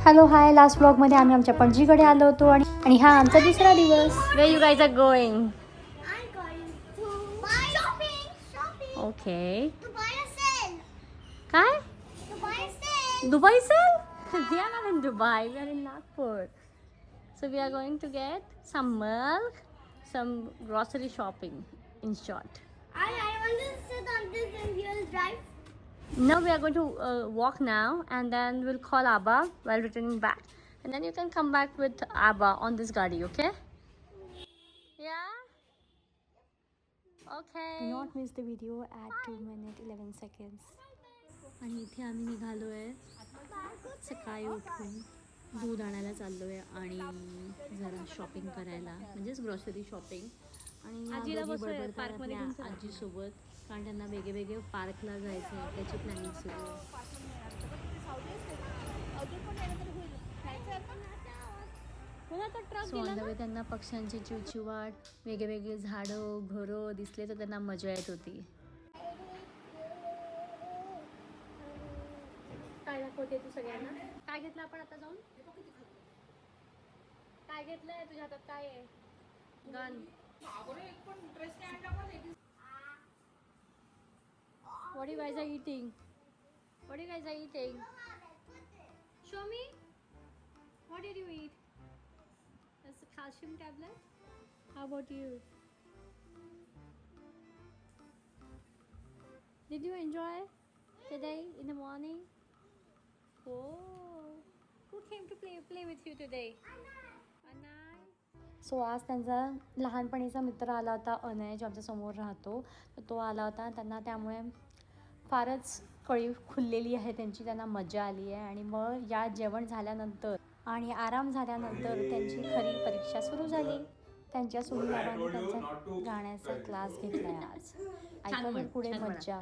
Hello hi, last ब्लॉगमध्ये आम्ही आमच्या पणजीकडे आलो होतो आणि हा आमचा दुसरा दिवस. Where you guys are going? I'm going to buy shopping. Okay. To buy a sale. Kai? To buy a sale. Dubai sale? We are not in Dubai. We are in Nagpur. So we are going to get some milk, some grocery shopping. In short. I want to sit on this and you'll drive. Now we are going to walk now, and then we'll call Abba while returning back, and then you can come back with Abba on this gadi. Okay? Yeah. Okay. Do not miss the video at 2 minutes 11 seconds. आणि इथे आम्ही निघालो आहे सकाळी उठून दूध आणायला चाललो आहे आणि जरा शॉपिंग करायला, म्हणजेच ग्रॉसरी शॉपिंग. आणि आजीला बसवूया, बडबड करत पार्कमध्ये आपल्या घेऊन चला. आजीसोबत, कारण त्यांना वेगळे पार्कला जायचं आहे, त्याची प्लॅनिंग सुरू आहे. सो ऑन द वे त्यांना पक्ष्यांची चिवचिवाट, वेगळे झाडं घरं दिसले तर त्यांना मजा येत होती. काय दाखवते तू सगळ्यांना? काय घेतलं आपण आता जाऊन? काय घेतलंय तुझ्या हातात? काय आहे? Gun. What you guys are eating? What you guys are eating? Show me. What did you eat? That's a calcium tablet. How about you? Did you enjoy today in the morning? Oh, who came to play with you today? Anay. So आज त्यांचा लहानपणीचा मित्र आला होता, अनय, जो आमच्या समोर राहतो. तर तो आला होता. त्यांना त्यामुळे फारच कळी खुललेली आहे त्यांची, त्यांना मजा आली आहे. आणि मग या जेवण झाल्यानंतर आणि आराम झाल्यानंतर त्यांची खरी परीक्षा सुरू झाली. त्यांच्या सुनीबाबांनी त्यांचा गाण्याचा क्लास घेतला आहे आज. ऐकलं पुढे मज्जा.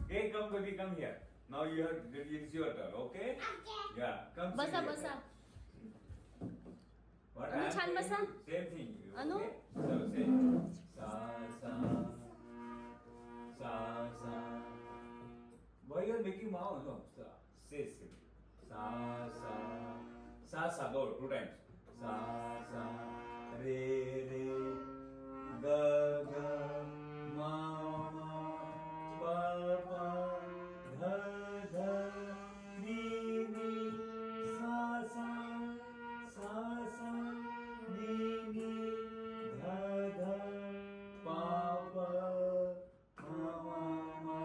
Hey, come baby, come here. Now it's your turn, okay? Yeah, come. बसा sit बसा. here. What Anu, I am छान saying बसा. is same thing. Anu. Okay? So say sa sa sa sa. Why you are making mouth? No, sa. Say sa sa sa. Go two times. Sa sa re re ga ga ma ma pa pa dha dha ni ni sa sa sa sa ni ni dha dha pa pa ma ma ma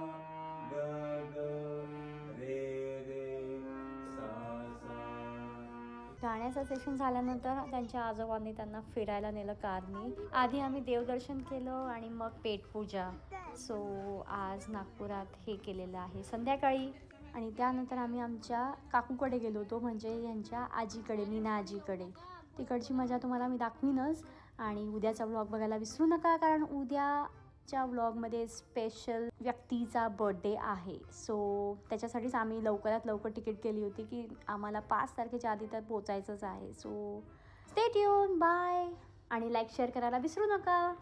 ga ga re re sa sa. गाण्याचं session झाल्यानंतर त्यांच्या आजोबांनी त्यांना फिरायला नेलं कारनी. आधी आम्ही देवदर्शन केलं आणि मग पेटपूजा. सो आज नागपुरात हे केलेलं आहे संध्याकाळी. आणि त्यानंतर आम्ही आमच्या काकूकडे गेलो होतो, म्हणजे यांच्या आजीकडे, मीना आजीकडे. तिकडची मजा तुम्हाला मी दाखवीनच. आणि उद्याचा व्लॉग बघायला विसरू नका, कारण उद्याच्या व्लॉगमध्ये स्पेशल व्यक्तीचा बर्थडे आहे. सो त्याच्यासाठीच आम्ही लवकरात लवकर तिकीट केली होती की आम्हाला 5 तारखेच्या आधी तर पोचायचंच आहे. सो स्टे ट्यून बाय आणि लाईक शेअर करायला विसरू नका.